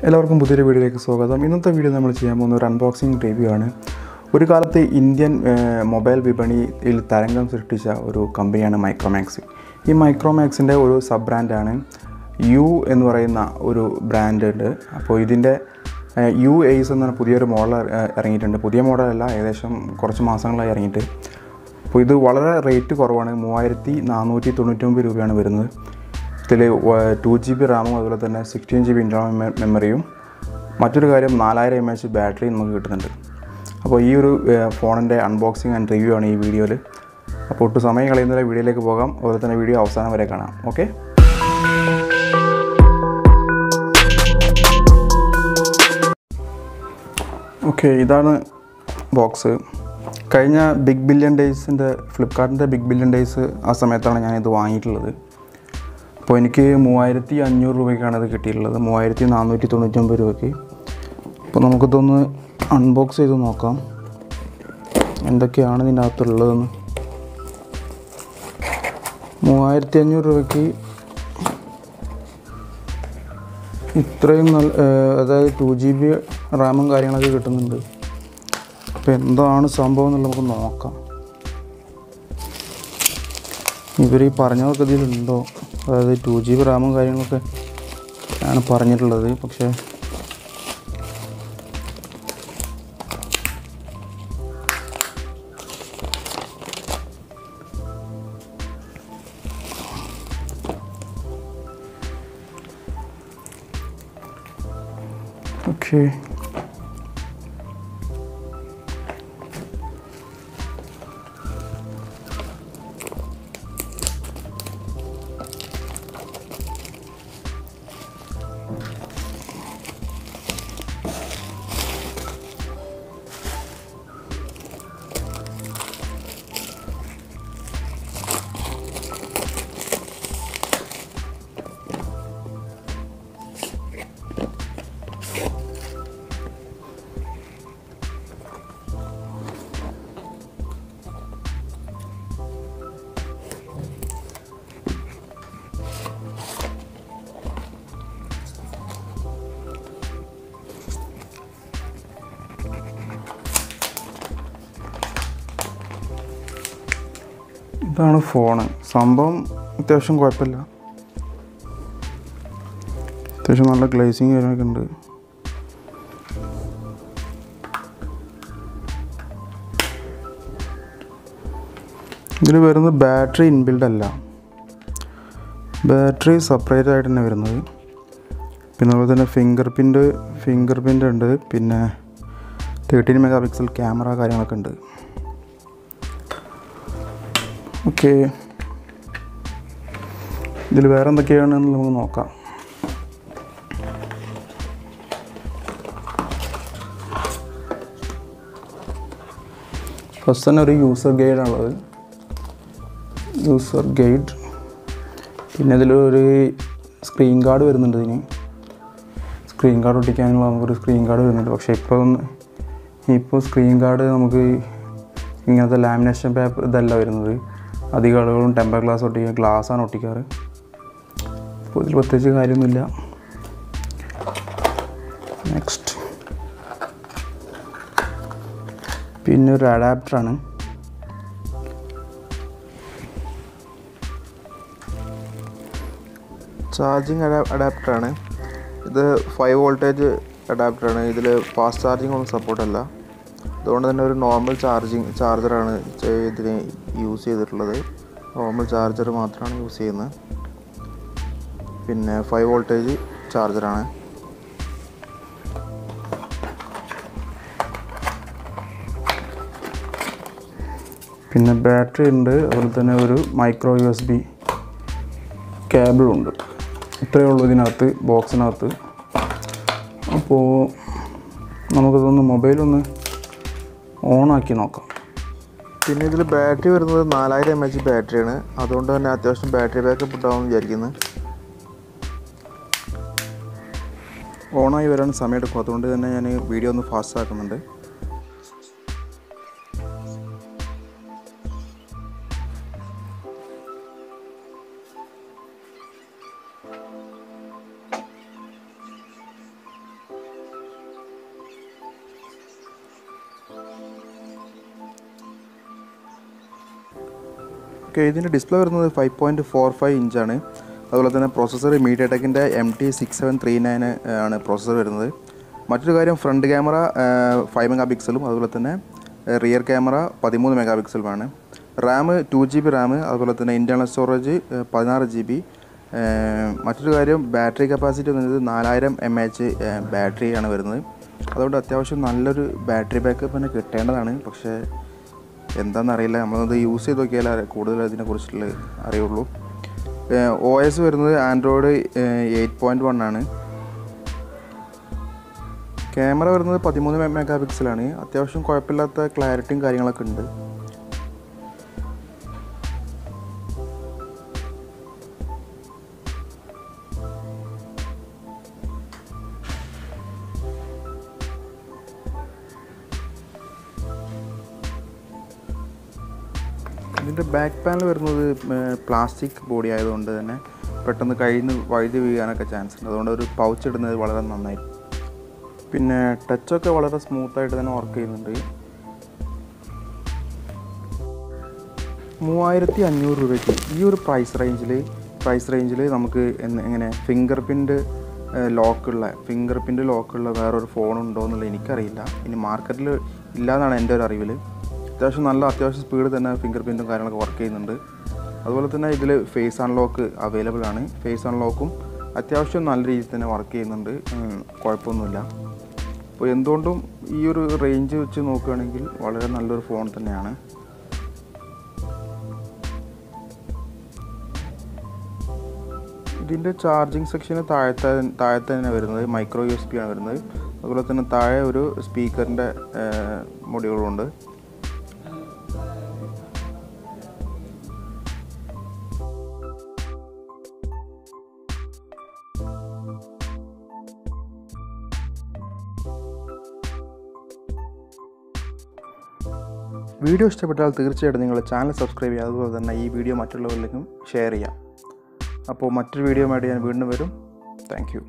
എല്ലാവർക്കും പുതിയൊരു വീഡിയോയിലേക്ക് സ്വാഗതം. ഇന്നത്തെ വീഡിയോ നമ്മൾ ചെയ്യാൻ പോകുന്ന ഒരു അൺബോക്സിംഗ് റിവ്യൂ ആണ്. ഒരു കാലത്ത് ഇന്ത്യൻ മൊബൈൽ വിപണിയിൽ തരംഗം സൃഷ്ടിച്ച ഒരു കമ്പനിയാണ് മൈക്രോമാക്സ്. ഈ മൈക്രോമാക്സിൻ്റെ ഒരു സബ് ബ്രാൻഡാണ് യു എന്ന് പറയുന്ന ഒരു ബ്രാൻഡ് ഉണ്ട്. അപ്പോൾ ഇതിൻ്റെ യു എയ്സ് എന്ന പുതിയൊരു മോഡൽ ഇറങ്ങിയിട്ടുണ്ട്. പുതിയ മോഡലല്ല, ഏകദേശം കുറച്ച് മാസങ്ങളായി ഇറങ്ങിയിട്ട്. അപ്പോൾ ഇത് വളരെ റേറ്റ് കുറവാണ്. 3499 രൂപയാണ് വരുന്നത്. ഇതിൽ 2GB റാമും അതുപോലെ തന്നെ 16GB ഇൻറ്റർണൽ മെമ്മറിയും മറ്റൊരു കാര്യം 4000 mAh ബാറ്ററി നമുക്ക് കിട്ടുന്നുണ്ട്. അപ്പോൾ ഈ ഒരു ഫോണിൻ്റെ അൺബോക്സിങ് ആൻഡ് റിവ്യൂ ആണ് ഈ വീഡിയോയിൽ. അപ്പോൾ ഒട്ടും സമയം കളയുന്നില്ല, വീഡിയോയിലേക്ക് പോകാം. അതുപോലെ തന്നെ വീഡിയോ അവസാനം വരെ കാണാം. ഓക്കെ, ഇതാണ് ബോക്സ്. കഴിഞ്ഞ ബിഗ് ബില്യൺ ഡേയ്സിൻ്റെ ഫ്ലിപ്കാർട്ടിൻ്റെ ബിഗ് ബില്യൺ ഡേയ്സ് ആ സമയത്താണ് ഞാനിത് വാങ്ങിയിട്ടുള്ളത്. അപ്പോൾ എനിക്ക് 3500 രൂപയ്ക്കാണ് ഇത് കിട്ടിയിട്ടുള്ളത്, 3499 രൂപയ്ക്ക്. അപ്പോൾ നമുക്കിതൊന്ന് അൺബോക്സ് ചെയ്ത് നോക്കാം എന്തൊക്കെയാണ് ഇതിൻ്റെ അകത്തുള്ളതെന്ന്. 3500 രൂപയ്ക്ക് ഇത്രയും അതായത് 2GB റാമും കാര്യങ്ങളൊക്കെ കിട്ടുന്നുണ്ട്. അപ്പോൾ എന്താണ് സംഭവം എന്നുള്ളത് നമുക്ക് നോക്കാം. ഇവർ ഈ പറഞ്ഞതൊക്കെ ഇതിലുണ്ടോ? അതായത് 2GB റാമും കാര്യങ്ങളൊക്കെ ആണ് പറഞ്ഞിട്ടുള്ളത്. പക്ഷേ ഓക്കെ, ഇതാണ് ഫോണ്. സംഭവം അത്യാവശ്യം കുഴപ്പമില്ല, അത്യാവശ്യം നല്ല ഗ്ലേസിങ് കാര്യങ്ങളൊക്കെ ഉണ്ട്. ഇതിൽ വരുന്നത് ബാറ്ററി ഇൻബിൽഡ് അല്ല, ബാറ്ററി സെപ്പറേറ്റ് ആയിട്ട് തന്നെ വരുന്നത്. പിന്നെ അതുപോലെ തന്നെ ഫിംഗർ പ്രിൻ്റ് ഉണ്ട്. പിന്നെ 13 MP ക്യാമറ കാര്യങ്ങളൊക്കെ ഉണ്ട്. ഓക്കെ, ഇതിൽ വേറെ എന്തൊക്കെയാണെന്ന് നമുക്ക് നോക്കാം. ഫസ്റ്റ് തന്നെ ഒരു യൂസർ ഗൈഡാണുള്ളത്, യൂസർ ഗൈഡ്. പിന്നെ ഇതിലൊരു സ്ക്രീൻ ഗാർഡ് വരുന്നുണ്ട്. ഇതിന് സ്ക്രീൻ ഗാർഡ് ഒട്ടിക്കാനുള്ള നമുക്കൊരു സ്ക്രീൻ ഗാർഡ് വരുന്നുണ്ട്. പക്ഷേ ഇപ്പോൾ സ്ക്രീൻ ഗാർഡ് നമുക്ക് ഇങ്ങനത്തെ ലാമിനേഷൻ പേപ്പർ ഇതല്ല വരുന്നത്. അധികം ആളുകളും ടെമ്പർ ഗ്ലാസ് ഗ്ലാസ്സാണ് ഒട്ടിക്കാറ്. അപ്പോൾ ഇതിൽ പ്രത്യേകിച്ച് കാര്യമൊന്നുമില്ല. നെക്സ്റ്റ് പിന്നെ ഒരു അഡാപ്റ്ററാണ്. ചാർജിങ് അഡാപ്റ്ററാണ് ഇത്. 5 വോൾട്ടേജ് അഡാപ്റ്ററാണ്. ഇതിൽ ഫാസ്റ്റ് ചാർജിങ് ഒന്നും സപ്പോർട്ടല്ല. അതുകൊണ്ട് തന്നെ ഒരു നോർമൽ ചാർജറാണ് ഇതിന് യൂസ് ചെയ്തിട്ടുള്ളത്. നോർമൽ ചാർജർ മാത്രമാണ് യൂസ് ചെയ്യുന്നത്. പിന്നെ 5 വോൾട്ടേജ് ചാർജറാണ്. പിന്നെ ബാറ്ററി ഉണ്ട്. അതുപോലെ തന്നെ ഒരു മൈക്രോ USB കേബിളുണ്ട്. ഇത്രയേ ഉള്ളൂ ഇതിനകത്ത്, ബോക്സിനകത്ത്. അപ്പോൾ നമുക്കിതൊന്ന് മൊബൈലൊന്ന് ഓണാക്കി നോക്കാം. പിന്നെ ഇതിൽ ബാറ്ററി വരുന്നത് 4000 mAh ബാറ്ററിയാണ്. അതുകൊണ്ട് തന്നെ അത്യാവശ്യം ബാറ്ററി ബാക്കപ്പ് ഉണ്ടാവുമെന്ന് വിചാരിക്കുന്നു. ഓണായി വരാൻ സമയമെടുക്കും. അതുകൊണ്ട് തന്നെ ഞാൻ വീഡിയോ ഒന്ന് ഫാസ്റ്റ് ആക്കുന്നുണ്ട്. ഓക്കെ, ഇതിൻ്റെ ഡിസ്പ്ലേ വരുന്നത് 5.45 ഇഞ്ചാണ്. അതുപോലെ തന്നെ പ്രോസസ്സർ മീഡിയാടെക്കിൻ്റെ MT6739 ആണ് പ്രോസസ്സർ വരുന്നത്. മറ്റൊരു കാര്യം, ഫ്രണ്ട് ക്യാമറ 5 മെഗാ പിക്സലും അതുപോലെ തന്നെ റിയർ ക്യാമറ 13 മെഗാ പിക്സലുമാണ്. റാം 2GB റാം, അതുപോലെ തന്നെ ഇൻറ്റേർണൽ സ്റ്റോറേജ് 16 GB. മറ്റൊരു കാര്യം, ബാറ്ററി കപ്പാസിറ്റി വരുന്നത് 4000 mAh ബാറ്ററിയാണ് വരുന്നത്. അതുകൊണ്ട് അത്യാവശ്യം നല്ലൊരു ബാറ്ററി ബാക്കപ്പ് തന്നെ കിട്ടേണ്ടതാണ്. പക്ഷേ എന്താണെന്നറിയില്ല, നമ്മളത് യൂസ് ചെയ്ത് നോക്കിയാലേ കൂടുതൽ അതിനെക്കുറിച്ചുള്ള അറിയുള്ളൂ. OS വരുന്നത് ആൻഡ്രോയിഡ് 8.1 ആണ്. ക്യാമറ വരുന്നത് 13 മെഗാ പിക്സലാണ്. അത്യാവശ്യം കുഴപ്പമില്ലാത്ത ക്ലാരിറ്റിയും കാര്യങ്ങളൊക്കെ ഉണ്ട്. ഇതിൻ്റെ ബാക്ക് പാനൽ വരുന്നത് പ്ലാസ്റ്റിക് ബോഡി ആയതുകൊണ്ട് തന്നെ പെട്ടെന്ന് കയ്യിൽ നിന്ന് വഴുതി വീഴാനൊക്കെ ചാൻസ് ഉണ്ട്. അതുകൊണ്ട് ഒരു പൗച്ച് ഇടുന്നത് വളരെ നന്നായിരിക്കും. പിന്നെ ടച്ചൊക്കെ വളരെ സ്മൂത്തായിട്ട് തന്നെ വർക്ക് ചെയ്യുന്നുണ്ട്. 3500 രൂപയ്ക്ക് ഈ ഒരു പ്രൈസ് റേഞ്ചിൽ നമുക്ക് എങ്ങനെ ഫിംഗർ പ്രിൻറ്റ് ലോക്കുള്ള വേറൊരു ഫോൺ ഉണ്ടോ എന്നുള്ളത് എനിക്കറിയില്ല. ഇനി മാർക്കറ്റിൽ ഇല്ലയെന്നാണ് എൻ്റെ ഒരു അറിവിൽ. അത്യാവശ്യം സ്പീഡ് തന്നെ ഫിംഗർ പ്രിൻറ്റും കാര്യങ്ങളൊക്കെ വർക്ക് ചെയ്യുന്നുണ്ട്. അതുപോലെ തന്നെ ഇതിൽ ഫേസ് അൺലോക്ക് അവൈലബിൾ ആണ്. ഫേസ് അൺലോക്കും അത്യാവശ്യം നല്ല രീതിയിൽ തന്നെ വർക്ക് ചെയ്യുന്നുണ്ട്, കുഴപ്പമൊന്നുമില്ല. അപ്പോൾ എന്തുകൊണ്ടും ഈ ഒരു റേഞ്ച് വെച്ച് നോക്കുകയാണെങ്കിൽ വളരെ നല്ലൊരു ഫോൺ തന്നെയാണ്. ഇതിൻ്റെ ചാർജിങ് സെക്ഷന് താഴത്തെ തന്നെ വരുന്നത് മൈക്രോ USB ആണ് വരുന്നത്. അതുപോലെ തന്നെ താഴെ ഒരു സ്പീക്കറിൻ്റെ മൊഡ്യൂളുണ്ട്. വീഡിയോ ഇഷ്ടപ്പെട്ടാൽ തീർച്ചയായിട്ടും നിങ്ങളുടെ ചാനൽ സബ്സ്ക്രൈബ് ചെയ്യുക. അതുപോലെ തന്നെ ഈ വീഡിയോ മറ്റുള്ളവരിലേക്കും ഷെയർ ചെയ്യാം. അപ്പോൾ മറ്റൊരു വീഡിയോ ആയിട്ട് ഞാൻ വീണ്ടും വരും. Thank you.